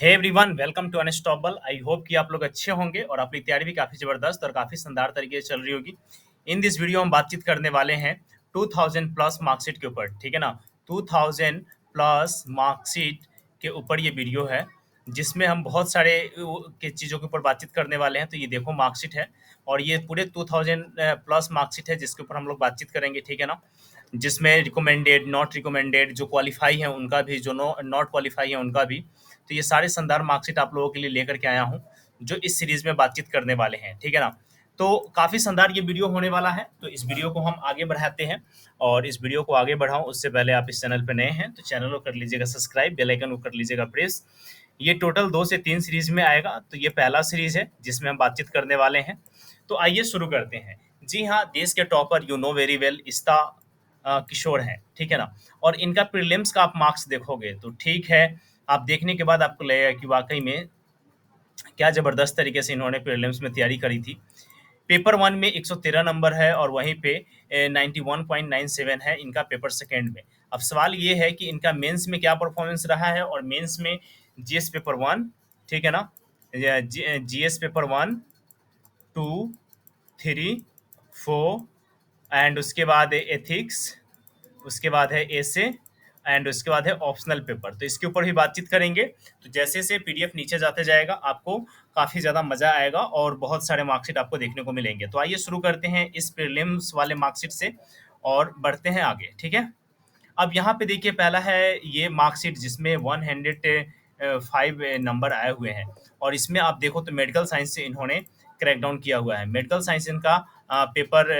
Hey everyone, welcome to unstoppable. I hope कि आप लोग अच्छे होंगे और आपकी तैयारी भी काफ़ी ज़बरदस्त और काफ़ी शानदार तरीके से चल रही होगी। इन दिस वीडियो हम बातचीत करने वाले हैं 2000 प्लस मार्कशीट के ऊपर, ठीक है ना। 2000 प्लस मार्कशीट के ऊपर ये वीडियो है, जिसमें हम बहुत सारे के चीज़ों के ऊपर बातचीत करने वाले हैं। तो ये देखो मार्कशीट है और ये पूरे 2000 प्लस मार्कशीट है जिसके ऊपर हम लोग बातचीत करेंगे, ठीक है ना। जिसमें रिकमेंडेड, नॉट रिकमेंडेड, जो क्वालिफाई है उनका भी, जो नॉट क्वालिफाई है उनका भी। तो ये सारे शानदार मार्कशीट आप लोगों के लिए लेकर के आया हूँ, जो इस सीरीज में बातचीत करने वाले हैं, ठीक है ना। तो काफ़ी शानदार ये वीडियो होने वाला है, तो इस वीडियो को हम आगे बढ़ाते हैं। और इस वीडियो को आगे बढ़ाऊं उससे पहले आप इस चैनल पर नए हैं तो चैनल को कर लीजिएगा सब्सक्राइब, बेल आइकन को कर लीजिएगा प्रेस। ये टोटल 2 से 3 सीरीज में आएगा, तो ये पहला सीरीज है जिसमें हम बातचीत करने वाले हैं। तो आइए शुरू करते हैं। जी हाँ, देश के topper you know very well इस्ता किशोर हैं, ठीक है ना। और इनका प्रीलिम्स का आप मार्क्स देखोगे तो ठीक है, आप देखने के बाद आपको लगेगा कि वाकई में क्या ज़बरदस्त तरीके से इन्होंने प्रीलिम्स में तैयारी करी थी। पेपर 1 में 113 नंबर है और वहीं पे 91.97 है इनका पेपर सेकंड में। अब सवाल ये है कि इनका मेंस में क्या परफॉर्मेंस रहा है, और मेंस में जीएस पेपर 1, ठीक है ना, जीएस पेपर 1, 2, 3, 4 एंड उसके बाद एथिक्स, उसके बाद है एसे एंड उसके बाद है ऑप्शनल पेपर। तो इसके ऊपर भी बातचीत करेंगे। तो जैसे जैसे पीडीएफ नीचे जाते जाएगा आपको काफ़ी ज़्यादा मज़ा आएगा और बहुत सारे मार्कशीट आपको देखने को मिलेंगे। तो आइए शुरू करते हैं इस प्रीलिम्स वाले मार्कशीट से और बढ़ते हैं आगे, ठीक है। अब यहाँ पे देखिए, पहला है ये मार्कशीट जिसमें 105 नंबर आए हुए हैं। और इसमें आप देखो तो मेडिकल साइंस से इन्होंने क्रैकडाउन किया हुआ है। मेडिकल साइंस इनका पेपर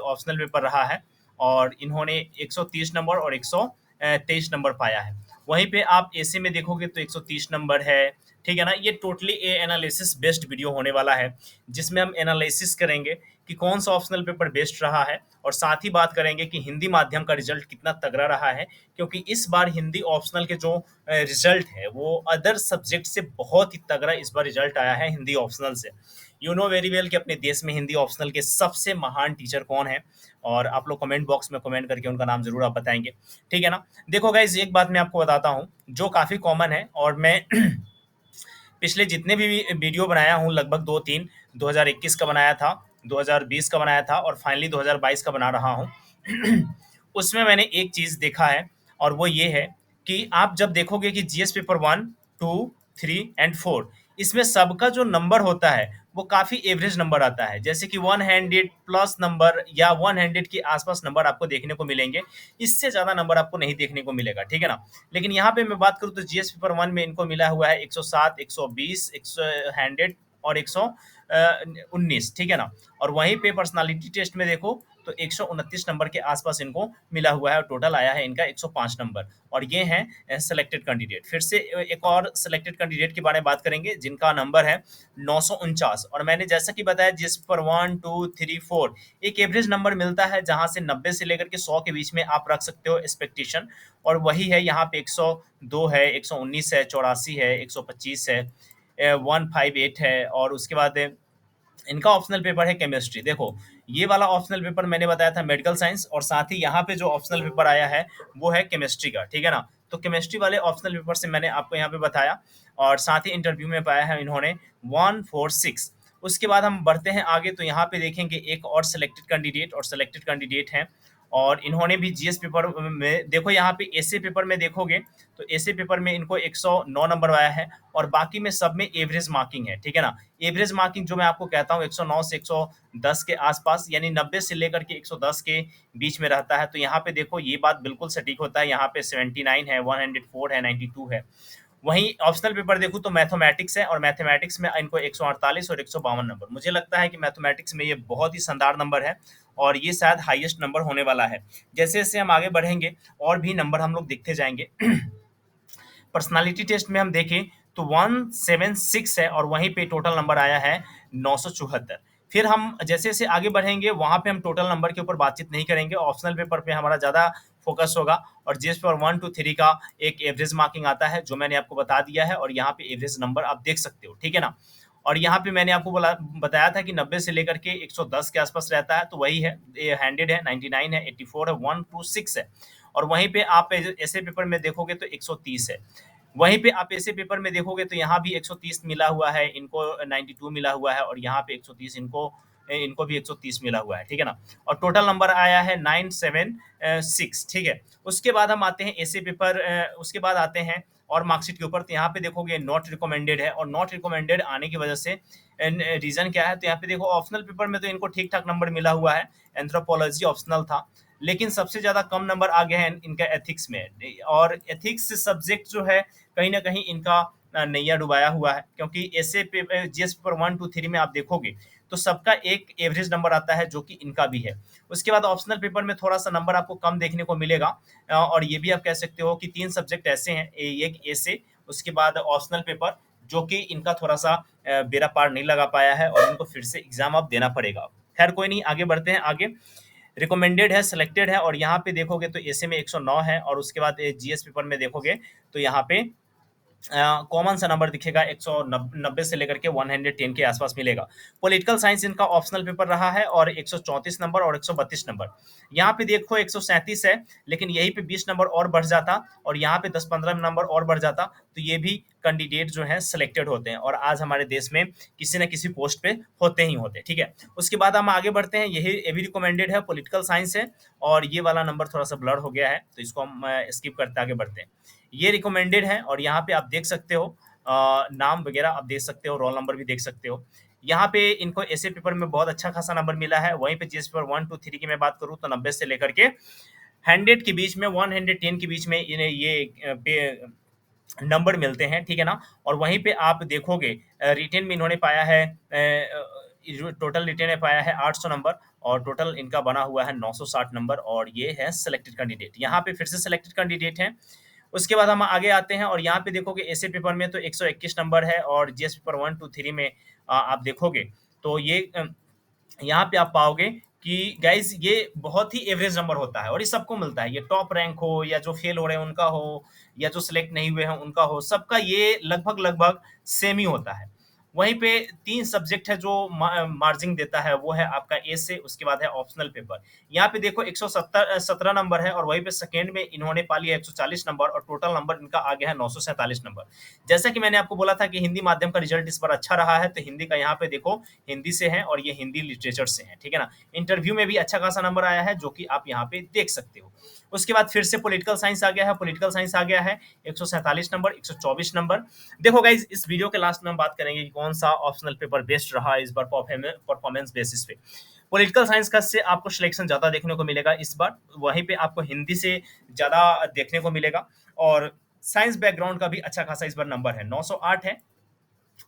ऑप्शनल पेपर रहा है और इन्होंने 130 नंबर और 123 नंबर पाया है। वहीं पे आप एसे में देखोगे तो 130 नंबर है, ठीक है ना। ये टोटली ए एनालिसिस बेस्ड वीडियो होने वाला है, जिसमें हम एनालिसिस करेंगे कि कौन सा ऑप्शनल पेपर बेस्ट रहा है, और साथ ही बात करेंगे कि हिंदी माध्यम का रिजल्ट कितना तगड़ा रहा है, क्योंकि इस बार हिंदी ऑप्शनल के जो रिजल्ट है वो अदर सब्जेक्ट से बहुत ही तगड़ा इस बार रिजल्ट आया है हिंदी ऑप्शनल से। यू नो वेरी वेल कि अपने देश में हिंदी ऑप्शनल के सबसे महान टीचर कौन है, और आप लोग कमेंट बॉक्स में कमेंट करके उनका नाम जरूर आप बताएंगे, ठीक है ना। देखो गाइज, एक बात मैं आपको बताता हूँ जो काफ़ी कॉमन है, और मैं पिछले जितने भी वीडियो बनाया हूँ लगभग 2-3, 2021 का बनाया था, 2020 का बनाया था और फाइनली 2022 का बना रहा हूँ। उसमें मैंने एक चीज़ देखा है, और वो ये है कि आप जब देखोगे कि जीएस पेपर 1, 2, 3 एंड 4, इसमें सबका जो नंबर होता है वो काफ़ी एवरेज नंबर आता है। जैसे कि 100 प्लस नंबर या 100 के आसपास नंबर आपको देखने को मिलेंगे। इससे ज़्यादा नंबर आपको नहीं देखने को मिलेगा, ठीक है ना। लेकिन यहाँ पे मैं बात करूँ तो जीएस पेपर 1 में इनको मिला हुआ है 107, 120, 100 और 119, ठीक है ना। और वहीं पे पर्सनालिटी टेस्ट में देखो तो 129 नंबर के आसपास इनको मिला हुआ है और टोटल आया है इनका 105 नंबर। और ये हैं सेलेक्टेड कैंडिडेट। फिर से एक और सेलेक्टेड कैंडिडेट के बारे में बात करेंगे जिनका नंबर है 949। और मैंने जैसा कि बताया जिस पर 1, 2, 3, 4 एक एवरेज नंबर मिलता है, जहां से 90 से लेकर के 100 के बीच में आप रख सकते हो एक्सपेक्टेशन। और वही है यहाँ पे 102 है, 119 है, 84 है, 125 है, 158 है। और उसके बाद इनका ऑप्शनल पेपर है केमिस्ट्री। देखो, ये वाला ऑप्शनल पेपर मैंने बताया था मेडिकल साइंस, और साथ ही यहाँ पे जो ऑप्शनल पेपर आया है वो है केमिस्ट्री का, ठीक है ना। तो केमिस्ट्री वाले ऑप्शनल पेपर से मैंने आपको यहाँ पे बताया, और साथ ही इंटरव्यू में पाया है इन्होंने 146। उसके बाद हम बढ़ते हैं आगे, तो यहाँ पे देखेंगे एक और सेलेक्टेड कैंडिडेट हैं, और इन्होंने भी जीएस पेपर में देखो, यहाँ पे एसे पेपर में देखोगे तो एसे पेपर में इनको 109 नंबर आया है, और बाकी में सब में एवरेज मार्किंग है, ठीक है ना। एवरेज मार्किंग जो मैं आपको कहता हूँ 109 से 110 के आसपास, यानी 90 से लेकर के 110 के बीच में रहता है। तो यहाँ पे देखो ये बात बिल्कुल सटीक होता है, यहाँ पे 79 है, 104 है, 92 है। वहीं ऑप्शनल पेपर देखूँ तो मैथमेटिक्स है, और मैथमेटिक्स में इनको 148 और 152 नंबर। मुझे लगता है कि मैथमेटिक्स में ये बहुत ही शानदार नंबर है, और ये शायद हाईएस्ट नंबर होने वाला है। जैसे जैसे हम आगे बढ़ेंगे और भी नंबर हम लोग देखते जाएंगे। पर्सनालिटी टेस्ट में हम देखें तो 176 है, और वहीं पे टोटल नंबर आया है 974। फिर हम जैसे जैसे आगे बढ़ेंगे वहां पे हम टोटल नंबर के ऊपर बातचीत नहीं करेंगे, ऑप्शनल पेपर पे हमारा ज़्यादा फोकस होगा। और जीएस पेपर 1, 2, 3 का एक एवरेज मार्किंग आता है जो मैंने आपको बता दिया है, और यहाँ पे एवरेज नंबर आप देख सकते हो, ठीक है ना। और यहाँ पे मैंने आपको बताया था कि 90 से लेकर के 110 के आसपास रहता है, तो वही है, 100 है, 99 है, 84 है, 126 है। और वहीं पे आप ऐसे पेपर में देखोगे तो 130 है। वहीं पे आप ऐसे पेपर में देखोगे तो यहाँ भी 130 मिला हुआ है, इनको 92 मिला हुआ है, और यहाँ पे 130 इनको भी 130 मिला हुआ है, ठीक है ना। और टोटल नंबर आया है 976, ठीक है। उसके बाद हम आते हैं ऐसे पेपर, उसके बाद आते हैं और मार्कशीट के ऊपर। तो यहाँ पे देखोगे नॉट रिकमेंडेड है, और नॉट रिकमेंडेड आने की वजह से रीजन क्या है, तो यहाँ पे देखो ऑप्शनल पेपर में तो इनको ठीक ठाक नंबर मिला हुआ है, एंथ्रोपोलॉजी ऑप्शनल था, लेकिन सबसे ज्यादा कम नंबर आ गया है इनका एथिक्स में। और एथिक्स सब्जेक्ट जो है कहीं ना कहीं इनका नैया डुबाया हुआ है, क्योंकि ऐसे जीएस पेपर 1 2 3 में आप देखोगे तो सबका एक एवरेज नंबर आता है, जो कि इनका भी है। उसके बाद ऑप्शनल पेपर में थोड़ा सा नंबर आपको कम देखने को मिलेगा, और ये भी आप कह सकते हो कि 3 सब्जेक्ट ऐसे हैं, एक ऐसे, उसके बाद ऑप्शनल पेपर, जो कि इनका थोड़ा सा बेड़ा पार नहीं लगा पाया है, और इनको फिर से एग्जाम अब देना पड़ेगा। खैर कोई नहीं, आगे बढ़ते हैं। आगे रिकमेंडेड है, सिलेक्टेड है, और यहाँ पे देखोगे तो ऐसे में 109 है, और उसके बाद जीएस पेपर में देखोगे तो यहाँ पे कॉमन सा नंबर दिखेगा, 190 से लेकर के 110 के आसपास मिलेगा। पॉलिटिकल साइंस इनका ऑप्शनल पेपर रहा है, और 134 नंबर और 132 नंबर। यहाँ पे देखो 137 है, लेकिन यहीं पे 20 नंबर और बढ़ जाता, और यहाँ पे 10-15 नंबर और बढ़ जाता, तो ये भी कैंडिडेट जो है सिलेक्टेड होते हैं, और आज हमारे देश में किसी न किसी पोस्ट पे होते ही होते हैं, ठीक है। उसके बाद हम आगे बढ़ते हैं, ये भी रिकमेंडेड है, पॉलिटिकल साइंस है, और ये वाला नंबर थोड़ा सा ब्लर हो गया है, तो इसको हम स्किप करते आगे बढ़ते हैं। ये रिकमेंडेड है, और यहाँ पे आप देख सकते हो नाम वगैरह आप देख सकते हो, रोल नंबर भी देख सकते हो। यहाँ पे इनको ऐसे पेपर में बहुत अच्छा खासा नंबर मिला है। वहीं पे जीएस पेपर 1 2 3 की मैं बात करूँ तो 90 से लेकर के 100 के बीच में, 110 के बीच में इन्हें ये नंबर मिलते हैं, ठीक है ना। और वहीं पे आप देखोगे रिटेन में इन्होंने पाया है, टोटल रिटेन में पाया है 800 नंबर, और टोटल इनका बना हुआ है 960 नंबर, और ये है सिलेक्टेड कैंडिडेट। यहाँ पे फिर से सिलेक्टेड कैंडिडेट हैं। उसके बाद हम आगे आते हैं, और यहाँ पे देखोगे ऐसे पेपर में तो 121 नंबर है, और जीएस पेपर 1 2 3 में आप देखोगे तो ये यहाँ पे आप पाओगे कि गाइज ये बहुत ही एवरेज नंबर होता है, और ये सबको मिलता है। ये टॉप रैंक हो, या जो फेल हो रहे हैं उनका हो, या जो सिलेक्ट नहीं हुए हैं उनका हो, सबका ये लगभग लगभग सेम ही होता है। वहीं पे 3 सब्जेक्ट है जो मार्जिंग देता है, वो है आपका ए से, उसके बाद है ऑप्शनल पेपर। यहाँ पे देखो 117 नंबर है, और वहीं पे सेकेंड में इन्होंने पा लिया 140 नंबर, और टोटल नंबर इनका आ गया है 947 नंबर। जैसा कि मैंने आपको बोला था कि हिंदी माध्यम का रिजल्ट इस बार अच्छा रहा है, तो हिंदी का यहाँ पे देखो हिंदी से है, और ये हिंदी लिटरेचर से है, ठीक है ना। इंटरव्यू में भी अच्छा खासा नंबर आया है, जो कि आप यहाँ पे देख सकते हो। उसके बाद फिर से पॉलिटिकल साइंस आ गया है, पॉलिटिकल साइंस आ गया है 147 नंबर, 124 नंबर। देखो गाइज, इस वीडियो के लास्ट में हम बात करेंगे कि कौन सा ऑप्शनल पेपर बेस्ट रहा इस बार परफॉर्मेंस बेसिस पे। पॉलिटिकल साइंस का से आपको सिलेक्शन ज्यादा देखने को मिलेगा इस बार, वहीं पे आपको हिंदी से ज्यादा देखने को मिलेगा, और साइंस बैकग्राउंड का भी अच्छा खासा इस बार नंबर है, 908 है।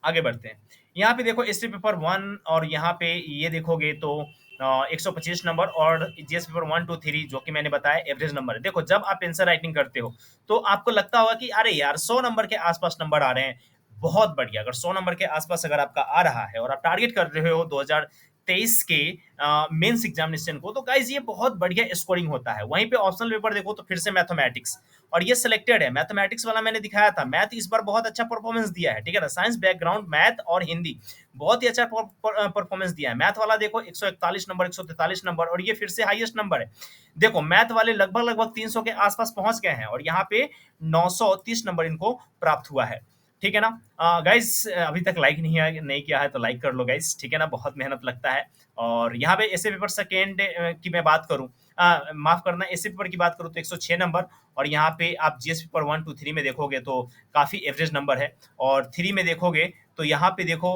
आगे बढ़ते हैं। यहाँ पे देखो हिस्ट्री पेपर 1, और यहाँ पे ये देखोगे तो 125 नंबर, और जीएस पेपर 1 2 3 जो कि मैंने बताया एवरेज नंबर है। देखो जब आप आंसर राइटिंग करते हो तो आपको लगता होगा कि अरे यार 100 नंबर के आसपास नंबर आ रहे हैं, बहुत बढ़िया। अगर 100 नंबर के आसपास अगर आपका आ रहा है, और आप टारगेट कर रहे हो 2023 के मेंस एग्जामिनेशन को, तो गाइज ये बहुत बढ़िया स्कोरिंग होता है। वहीं पे ऑप्शनल पेपर देखो तो फिर से मैथमेटिक्स, और ये सिलेक्टेड है। मैथमेटिक्स वाला मैंने दिखाया था, मैथ इस बार बहुत अच्छा परफॉर्मेंस दिया है, ठीक है ना। साइंस बैकग्राउंड, मैथ और हिंदी बहुत ही अच्छा परफॉर्मेंस दिया है। मैथ वाला देखो 141 नंबर, 143 नंबर, और ये फिर से हाईएस्ट नंबर है। देखो मैथ वाले लगभग लगभग 300 के आसपास पहुंच गए हैं, और यहाँ पे 930 नंबर इनको प्राप्त हुआ है, ठीक है ना। गाइस अभी तक लाइक नहीं किया है तो लाइक कर लो गाइस, ठीक है ना, बहुत मेहनत लगता है। और यहाँ पे ऐसे पेपर सेकेंड की मैं बात करूँ, माफ करना, ऐसे पेपर की बात करूँ तो 106 नंबर, और यहाँ पे आप जीएस पेपर 1 2 3 में देखोगे तो काफी एवरेज नंबर है। और 3 में देखोगे तो यहाँ पे देखो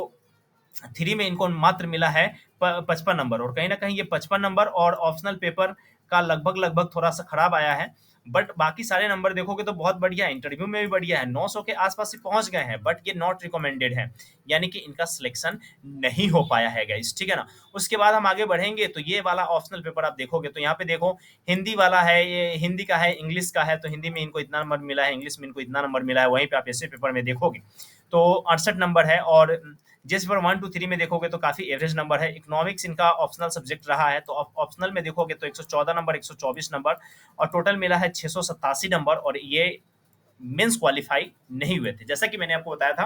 3 में इनको मात्र मिला है 55 नंबर, और कहीं ना कहीं ये 55 नंबर और ऑप्शनल पेपर का लगभग लगभग थोड़ा सा खराब आया है। बट बाकी सारे नंबर देखोगे तो बहुत बढ़िया है, इंटरव्यू में भी बढ़िया है, 900 के आसपास ही पहुंच गए हैं, बट ये नॉट रिकमेंडेड है, यानी कि इनका सिलेक्शन नहीं हो पाया है गाइस, ठीक है ना। उसके बाद हम आगे बढ़ेंगे तो ये वाला ऑप्शनल पेपर आप देखोगे तो यहाँ पे देखो हिंदी वाला है, ये हिंदी का है, इंग्लिश का है, तो हिंदी में इनको इतना नंबर मिला है, इंग्लिश में इनको इतना नंबर मिला है। वहीं पे आप ऐसे पेपर में देखोगे तो 68 नंबर है, और जिस पर 1 2 3 में देखोगे तो काफी एवरेज नंबर है। इकोनॉमिक्स इनका ऑप्शनल सब्जेक्ट रहा है, तो ऑप्शनल में देखोगे तो 114 नंबर, 124 नंबर, और टोटल मिला है 687 नंबर, और ये मेंस क्वालिफाई नहीं हुए थे। जैसा कि मैंने आपको बताया था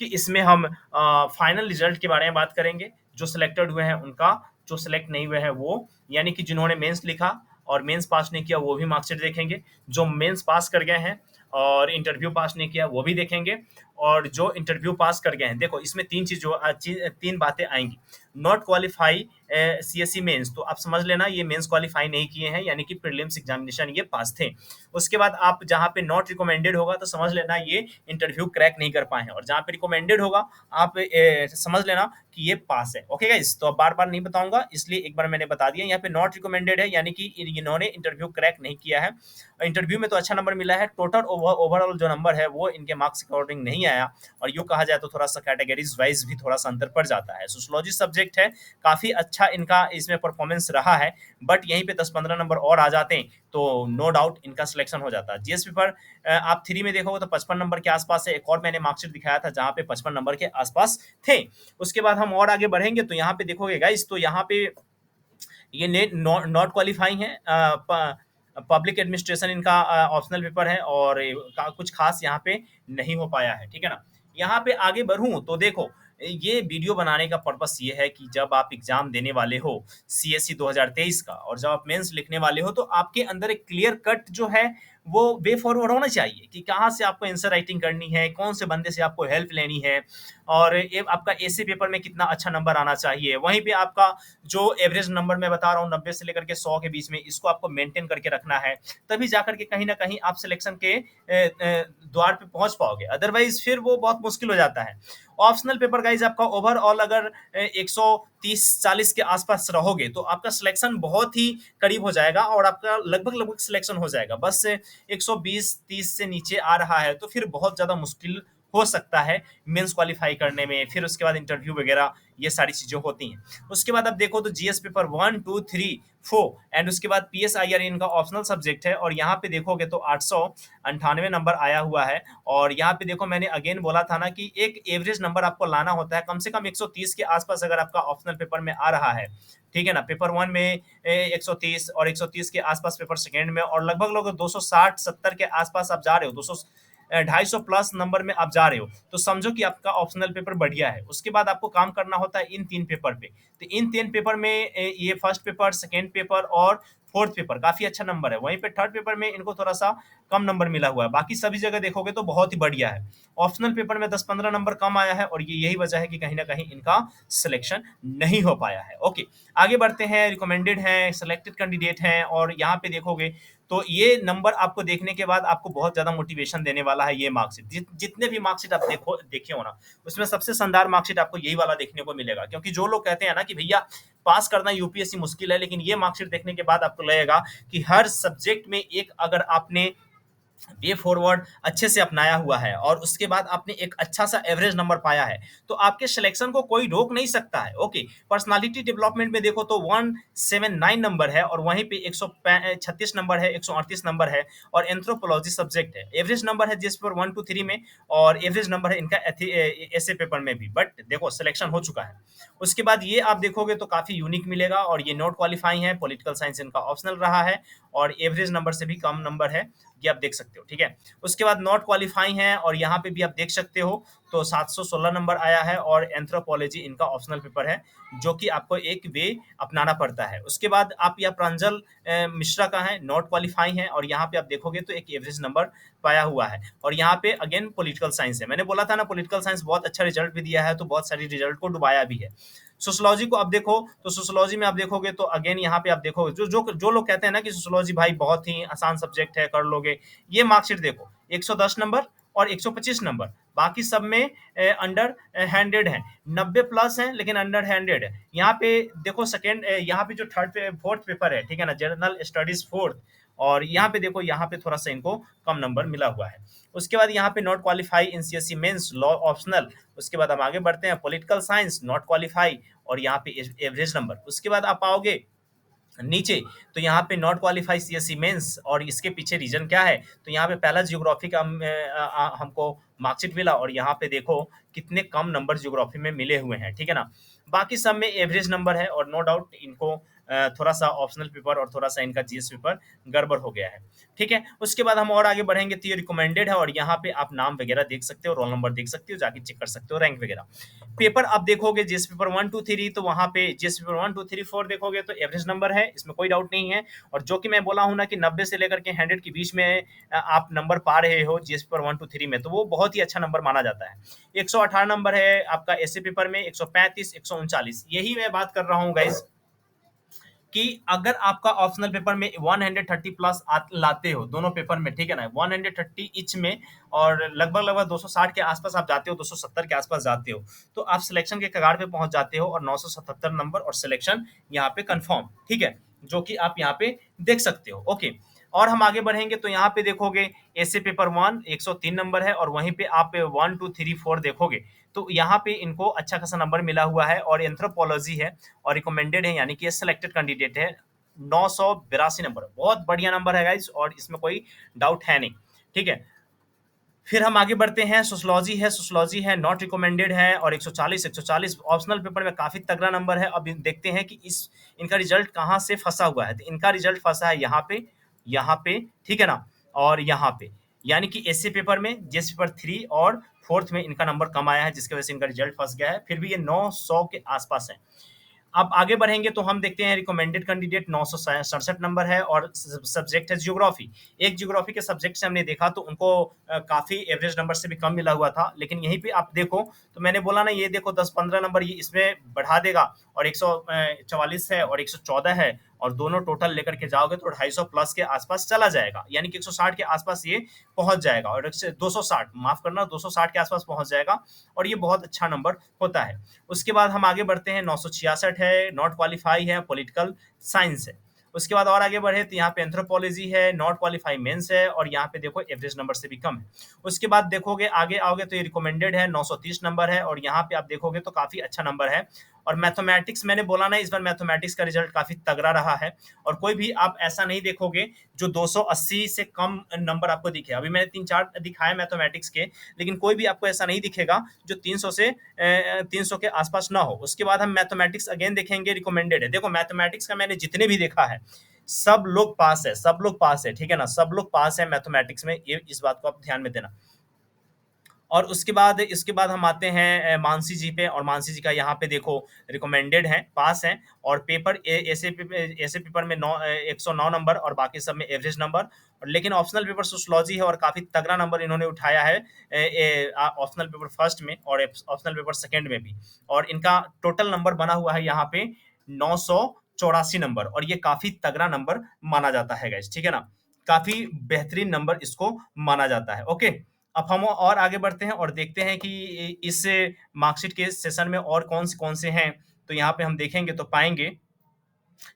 कि इसमें हम फाइनल रिजल्ट के बारे में बात करेंगे, जो सिलेक्टेड हुए हैं उनका, जो सिलेक्ट नहीं हुए हैं वो, यानी कि जिन्होंने मेंस लिखा और मेंस पास नहीं किया वो भी मार्कशीट देखेंगे, जो मेंस पास कर गए हैं और इंटरव्यू पास नहीं किया वो भी देखेंगे। और जो इंटरव्यू पास कर गए हैं, देखो इसमें 3 चीज़ जो 3 बातें आएँगी। नॉट क्वालीफाई सीएसई मेंस, तो आप समझ लेना ये मेंस क्वालीफाई नहीं किए हैं, यानी कि प्रीलिम्स एग्जामिनेशन ये पास थे। उसके बाद आप जहाँ पे नॉट रिकमेंडेड होगा तो समझ लेना ये इंटरव्यू क्रैक नहीं कर पाए हैं, और जहाँ पे रिकमेंडेड होगा आप समझ लेना कि ये पास है। ओके गाइस, तो अब बार-बार नहीं बताऊँगा, इसलिए एक बार मैंने बता दिया। यहाँ पे नॉट रिकमेंडेड है, यानी कि इन्होंने इंटरव्यू क्रैक नहीं किया है। इंटरव्यू में तो अच्छा नंबर मिला है, टोटल ओवरऑल जो नंबर है वो इनके मार्क्स के अकॉर्डिंग नहीं आया। और यूँ कहा जाए तो थोड़ा-सा कैटेगरीज़ वाइज़ भी थोड़ा-सा अंतर पड़ जाता है। सोशियोलॉजी सब्जेक्ट है, काफ़ी अच्छा इनका इसमें परफॉर्मेंस रहा है, बट यहीं पे 10-15 नंबर और आ जाते हैं, तो नो डाउट इनका सिलेक्शन हो जाता है। जीएस पेपर आप 3 में देखोगे तो 55 नंबर के आस-पास है। एक और मैंने मार्कशीट दिखाया था जहाँ पे 55 नंबर के आस-पास थे। उसके बाद हम और आगे बढ़ेंगे तो यहाँ पे देखोगे गाइस, तो यहाँ पे ये नेट नॉट क्वालीफाई है। पब्लिक एडमिनिस्ट्रेशन इनका ऑप्शनल पेपर है, और कुछ खास यहाँ पे नहीं हो पाया है, ठीक है ना। यहाँ पे आगे बढ़ूं तो देखो, ये वीडियो बनाने का पर्पस ये है कि जब आप एग्जाम देने वाले हो सीएससी 2023 का, और जब आप मेंस लिखने वाले हो, तो आपके अंदर एक क्लियर कट जो है वो वे फॉरवर्ड होना चाहिए कि कहाँ से आपको आंसर राइटिंग करनी है, कौन से बंदे से आपको हेल्प लेनी है, और ये आपका ऐसे पेपर में कितना अच्छा नंबर आना चाहिए। वहीं पे आपका जो एवरेज नंबर मैं बता रहा हूँ 90 से लेकर के 100 के बीच में, इसको आपको मेंटेन करके रखना है, तभी जाकर के कहीं ना कहीं आप सिलेक्शन के द्वार पे पहुंच पाओगे, अदरवाइज फिर वो बहुत मुश्किल हो जाता है। ऑप्शनल पेपर गाइज आपका ओवरऑल अगर 130-40 के आसपास रहोगे तो आपका सिलेक्शन बहुत ही करीब हो जाएगा, और आपका लगभग लगभग सिलेक्शन हो जाएगा। बस 120-30 से नीचे आ रहा है तो फिर बहुत ज्यादा मुश्किल हो सकता है मेंस क्वालीफाई करने में, फिर उसके बाद इंटरव्यू वगैरह ये सारी चीजें होती हैं। उसके बाद अब देखो तो जीएस पेपर 1, 2, 3, 4 एंड उसके बाद पीएसआईआर इनका ऑप्शनल सब्जेक्ट है, और यहाँ पे देखोगे तो 898 नंबर आया हुआ है। और यहाँ पे देखो मैंने अगेन बोला था ना कि एक एवरेज नंबर आपको लाना होता है, कम से कम 130 के आसपास अगर आपका ऑप्शनल पेपर में आ रहा है, ठीक है ना। पेपर 1 में 130 और 130 के आसपास पेपर सेकेंड में, और लगभग लगभग 260-70 के आसपास आप जा रहे हो, 200 250 प्लस नंबर में आप जा रहे हो, तो समझो कि आपका ऑप्शनल पेपर बढ़िया है। उसके बाद आपको काम करना होता है इन 3 पेपर पे। तो इन 3 पेपर में ये फर्स्ट पेपर, सेकंड पेपर और फोर्थ पेपर काफी अच्छा नंबर है। वहीं पे थर्ड पेपर में इनको थोड़ा सा कम नंबर मिला हुआ है, बाकी सभी जगह देखोगे तो बहुत ही बढ़िया है। ऑप्शनल पेपर में 10-15 नंबर कम आया है, और ये यही वजह है कि कहीं ना कहीं इनका सिलेक्शन नहीं हो पाया है। ओके, आगे बढ़ते हैं। रिकमेंडेड है, सिलेक्टेड कैंडिडेट हैं, और यहाँ पे देखोगे तो ये नंबर आपको देखने के बाद आपको बहुत ज्यादा मोटिवेशन देने वाला है। ये मार्कशीट जितने भी मार्कशीट आप देखे हो ना, उसमें सबसे शानदार मार्कशीट आपको यही वाला देखने को मिलेगा। क्योंकि जो लोग कहते हैं ना कि भैया पास करना यूपीएससी मुश्किल है, लेकिन ये मार्कशीट देखने के बाद आपको लगेगा कि हर सब्जेक्ट में एक अगर आपने वे फॉरवर्ड अच्छे से अपनाया हुआ है, और उसके बाद आपने एक अच्छा सा एवरेज नंबर पाया है, तो आपके सिलेक्शन को कोई रोक नहीं सकता है। ओके, पर्सनालिटी डेवलपमेंट में देखो तो 179 नंबर है, और वहीं पे 136 नंबर है, 138 नंबर है, और एंथ्रोपोलॉजी सब्जेक्ट है। एवरेज नंबर है जिस पर 1, 2, 3 में, और एवरेज नंबर है इनका ऐसे पेपर में भी, बट देखो सिलेक्शन हो चुका है। उसके बाद ये आप देखोगे तो काफी यूनिक मिलेगा, और ये नॉट क्वालिफाई है, पॉलिटिकल साइंस इनका ऑप्शनल रहा है, और एवरेज नंबर से भी कम नंबर है, ये आप देख सकते हो, ठीक है। उसके बाद नॉट क्वालिफाई है, और यहाँ पे भी आप देख सकते हो तो 716 नंबर आया है, और एंथ्रोपोलॉजी इनका ऑप्शनल पेपर है, जो कि आपको एक वे अपनाना पड़ता है। उसके बाद आप यह प्रांजल मिश्रा का है, नॉट क्वालिफाई है, और यहाँ पे आप देखोगे तो एक एवरेज नंबर पाया हुआ है। और यहाँ पे अगेन पॉलिटिकल साइंस है, मैंने बोला था ना पॉलिटिकल साइंस बहुत अच्छा रिजल्ट भी दिया है, तो बहुत सारी रिजल्ट को डुबाया भी है। सोशियोलॉजी को आप देखो तो सोशियोलॉजी में आप देखोगे तो अगेन यहाँ पे आप देखोगे जो लोग कहते हैं ना कि सोशियोलॉजी भाई बहुत ही आसान सब्जेक्ट है, कर लोगे, ये मार्कशीट देखो 110 नंबर और 125 नंबर, बाकी सब में अंडर हैंडेड है, 90 प्लस है लेकिन अंडर हैंडेड है। यहाँ पे देखो सेकेंड, यहाँ पे जो फोर्थ पेपर है, ठीक है ना, जनरल स्टडीज फोर्थ, और यहाँ पे देखो यहाँ पे थोड़ा सा इनको कम नंबर मिला हुआ है। उसके बाद यहाँ पे not qualify in CSC mains law optional. उसके बाद हम आगे बढ़ते हैं, पॉलिटिकल साइंस नॉट क्वालिफाई, और यहाँ पे एवरेज नंबर। उसके बाद आप आओगे नीचे तो यहाँ पे नॉट क्वालिफाई सीएससी मेंस, और इसके पीछे रीजन क्या है, तो यहाँ पे पहला ज्योग्राफी का हमको मार्कशीट मिला, और यहाँ पे देखो कितने कम नंबर ज्योग्राफी में मिले हुए हैं, ठीक है ना। बाकी सब में एवरेज नंबर है, और नो डाउट इनको थोड़ा सा ऑप्शनल पेपर और थोड़ा सा इनका जीएस पेपर गड़बड़ हो गया है। ठीक है, उसके बाद हम और आगे बढ़ेंगे तो ये रिकमेंडेड है और यहाँ पे आप नाम वगैरह देख सकते हो, रोल नंबर देख सकते हो, जाके चेक कर सकते हो रैंक वगैरह। पेपर आप देखोगे जीएस पेपर 1 2 3, तो वहाँ पे जीएस पेपर 1 2 3 4 देखोगे तो एवरेज नंबर है, इसमें कोई डाउट नहीं है। और जो कि मैं बोला हूँ ना कि 90 से लेकर के 100 के बीच में आप नंबर पा रहे हो जीएस पेपर 1 2 3 में, तो वो बहुत ही अच्छा नंबर माना जाता है। 118 नंबर है आपका ऐसे पेपर में, 135 139, यही मैं बात कर रहा हूँ गाइज कि अगर आपका ऑप्शनल पेपर में 130 प्लस लाते हो दोनों पेपर में, ठीक है ना, 130 ईच में, और लगभग लगभग 260 के आसपास आप जाते हो, 270 के आसपास जाते हो, तो आप सिलेक्शन के कगार पे पहुंच जाते हो और 977 नंबर और सिलेक्शन यहाँ पे कंफर्म, ठीक है, जो कि आप यहाँ पे देख सकते हो। ओके, और हम आगे बढ़ेंगे तो यहाँ पे देखोगे ऐसे पेपर 1 103 नंबर है, और वहीं पे आप 1 2 3 4 देखोगे तो यहाँ पे इनको अच्छा खासा नंबर मिला हुआ है, और एंथ्रोपोलॉजी है और रिकमेंडेड है, यानी कि ये सिलेक्टेड कैंडिडेट है। 982 नंबर, बहुत बढ़िया नंबर है गाइस, और इसमें कोई डाउट है नहीं। ठीक है, फिर हम आगे बढ़ते हैं, सोशियोलॉजी है नॉट रिकमेंडेड है, और 140 ऑप्शनल पेपर में काफी तगड़ा नंबर है। अब देखते हैं कि इस इनका रिजल्ट कहाँ से फंसा हुआ है, तो इनका रिजल्ट फंसा है यहाँ पे, ठीक है ना, और यहाँ पे, यानी कि ऐसे पेपर में जीएस पेपर 3 और फोर्थ में इनका नंबर कम आया है, जिसकी वजह से इनका रिजल्ट फंस गया है। फिर भी ये 900 के आसपास है। अब आगे बढ़ेंगे तो हम देखते हैं रिकमेंडेड कैंडिडेट 967 नंबर है, और सब्जेक्ट है ज्योग्राफी। एक ज्योग्राफी के सब्जेक्ट से हमने देखा तो उनको काफी एवरेज नंबर से भी कम मिला हुआ था, लेकिन यहीं पे आप देखो तो मैंने बोला ना, ये देखो 10-15 नंबर ये इसमें बढ़ा देगा, और 144 है और 114 है, और दोनों टोटल लेकर के जाओगे तो 250 प्लस के आसपास चला जाएगा, यानी कि 160 के आसपास ये पहुंच जाएगा, और 260 माफ करना 260 के आसपास पहुंच जाएगा, और ये बहुत अच्छा नंबर होता है। उसके बाद हम आगे बढ़ते हैं, 966 है, नॉट क्वालिफाई है, पॉलिटिकल साइंस है। उसके बाद और आगे बढ़े तो यहाँ पे एंथ्रोपोलॉजी है, नॉट क्वालिफाई मेंस है, और यहाँ पे देखो एवरेज नंबर से भी कम है। उसके बाद देखोगे आगे आओगे तो ये रिकमेंडेड है, 930 नंबर है, और यहाँ पे आप देखोगे तो काफी अच्छा नंबर है। और मैथमेटिक्स मैंने बोला ना, इस बार मैथमेटिक्स का रिजल्ट काफी तगड़ा रहा है, और कोई भी आप ऐसा नहीं देखोगे जो 280 से कम नंबर आपको दिखे। अभी मैंने 3-4 दिखाए मैथमेटिक्स के, लेकिन कोई भी आपको ऐसा नहीं दिखेगा जो 300 के आसपास ना हो। उसके बाद हम मैथमेटिक्स अगेन देखेंगे, रिकमेंडेड है। देखो मैथमेटिक्स का मैंने जितने भी देखा है सब लोग पास है, सब लोग पास है, ठीक है ना, सब लोग पास है मैथमेटिक्स में, ये इस बात को आप ध्यान में देना। और इसके बाद हम आते हैं मानसी जी पे, और मानसी जी का यहाँ पे देखो रिकमेंडेड है, पास है, और पेपर ऐसे पेपर में 109 नंबर, और बाकी सब में एवरेज नंबर। और लेकिन ऑप्शनल पेपर सोशियोलॉजी है, और काफी तगड़ा नंबर इन्होंने उठाया है ऑप्शनल पेपर फर्स्ट में और ऑप्शनल पेपर सेकंड में भी, और इनका टोटल नंबर बना हुआ है यहाँ पे 984 नंबर, और ये काफी तगड़ा नंबर माना जाता है गाइस, ठीक है ना, काफी बेहतरीन नंबर इसको माना जाता है। ओके, अब हम और आगे बढ़ते हैं और देखते हैं कि इस मार्कशीट के सेशन में और कौन से हैं। तो यहाँ पे हम देखेंगे तो पाएंगे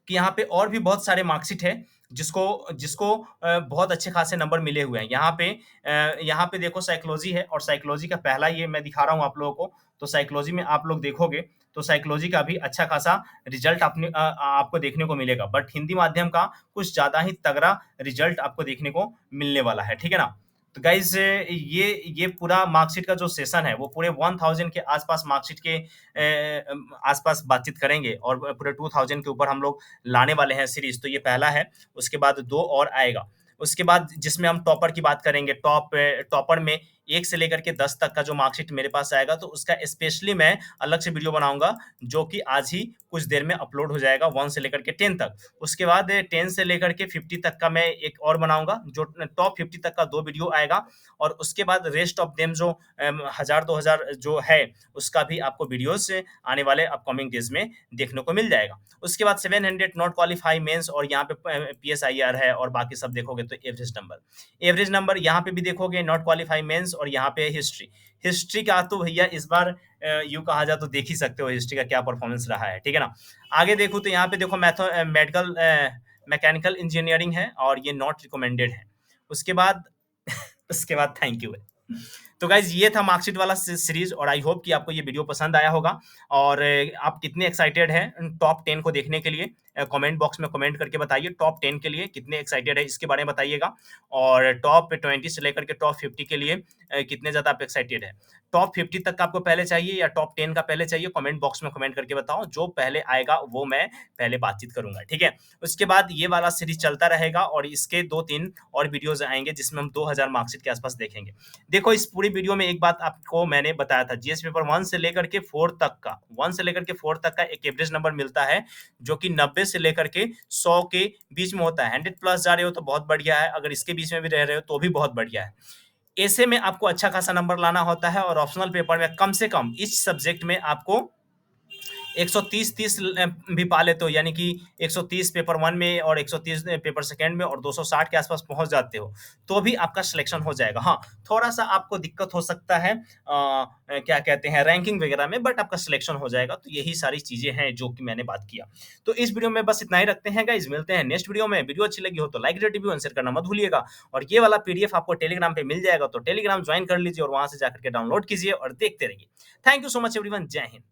कि यहाँ पे और भी बहुत सारे मार्कशीट है जिसको जिसको बहुत अच्छे खासे नंबर मिले हुए हैं। यहाँ पे देखो साइकोलॉजी है, और साइकोलॉजी का पहला ये मैं दिखा रहा हूँ आप लोगों को। तो साइकोलॉजी में आप लोग देखोगे तो साइकोलॉजी का भी अच्छा खासा रिजल्ट आपको देखने को मिलेगा, बट हिंदी माध्यम का कुछ ज्यादा ही तगड़ा रिजल्ट आपको देखने को मिलने वाला है, ठीक है ना। तो गाइज ये पूरा मार्कशीट का जो सेशन है वो पूरे 1000 के आसपास मार्कशीट के आसपास बातचीट करेंगे, और पूरे 2000 के ऊपर हम लोग लाने वाले हैं सीरीज। तो ये पहला है, उसके बाद 2 और आएगा। उसके बाद जिसमें हम टॉपर की बात करेंगे, टॉपर में 1 से लेकर के 10 तक का जो मार्कशीट मेरे पास आएगा, तो उसका स्पेशली मैं अलग से वीडियो बनाऊंगा, जो कि आज ही कुछ देर में अपलोड हो जाएगा, 1 से लेकर के 10 तक। उसके बाद 10 से लेकर के 50 तक का मैं एक और बनाऊंगा, जो टॉप 50 तक का 2 वीडियो आएगा, और उसके बाद रेस्ट ऑफ देम जो 1000-2000 जो है उसका भी आपको वीडियोस आने वाले अपकमिंग डेज में देखने को मिल जाएगा। उसके बाद 700 नॉट क्वालिफाई मेंस, और यहाँ पे पीएसआईआर है, और बाकी सब देखोगे तो एवरेज नंबर यहाँ पे भी देखोगे, नॉट क्वालिफाई मेंस, और यहाँ पे हिस्ट्री का तो भैया इस बार यूं कहा जाए तो देख ही सकते हो हिस्ट्री का क्या परफॉर्मेंस रहा है, ठीक है ना। आगे देखो तो यहाँ पे देखो मैकेनिकल इंजीनियरिंग है, और ये नॉट रिकमेंडेड है। उसके बाद उसके बाद थैंक यू। तो गाइज ये था मार्कशीट वाला सीरीज, और आई होप कि आपको ये वीडियो पसंद आया होगा, और आप कितने एक्साइटेड हैं टॉप 10 को देखने के लिए। कमेंट बॉक्स में कमेंट करके बताइए। टॉप 10 के लिए कितने एक्साइटेड है इसके बारे में बताइएगा, और टॉप 20 से लेकर के टॉप 50 के लिए कितने ज़्यादा आप एक्साइटेड है। टॉप 50 तक का आपको पहले चाहिए या टॉप 10 का पहले चाहिए, कमेंट बॉक्स में कमेंट करके बताओ। जो पहले आएगा वो मैं पहले बातचीत करूँगा, ठीक है? उसके बाद ये वाला सीरीज़ चलता रहेगा और इसके 2-3 और वीडियोज़ आएँगे जिसमें हम 2000 मार्कशीट के आस-पास देखेंगे। देखो, इस पूरी वीडियो में एक बात आपको मैंने बताया था, जीएस पेपर 1 से लेकर के 4 तक का 1 से लेकर के 4 तक का एक एवरेज नंबर मिलता है, जो कि 90 से लेकर के 100 के बीच में होता है। 100 प्लस जा रहे हो तो बहुत बढ़िया है, अगर इसके बीच में भी रह रहे हो तो भी बहुत बढ़िया है। ऐसे में आपको अच्छा खासा नंबर लाना होता है, और ऑप्शनल पेपर में कम से कम इस सब्जेक्ट में आपको 130 भी पा लेते हो, यानी कि 130 पेपर 1 में और 130 पेपर सेकंड में और 260 के आसपास पहुंच जाते हो, तो भी आपका सिलेक्शन हो जाएगा। हाँ, थोड़ा-सा आपको दिक्कत हो सकता है क्या कहते हैं रैंकिंग वगैरह में, बट आपका सिलेक्शन हो जाएगा। तो यही सारी चीज़ें हैं जो कि मैंने बात किया। तो इस वीडियो में बस इतना ही रखते हैं गाइस, मिलते हैं नेक्स्ट वीडियो में। वीडियो अच्छी लगी हो तो like, rate, review and share करना मत भूलिएगा, और ये वाला पीडीएफ आपको टेलीग्राम पे मिल जाएगा, तो टेलीग्राम ज्वाइन कर लीजिए और वहां से जाकर के डाउनलोड कीजिए और देखते रहिए। Thank you so much everyone, जय हिंद।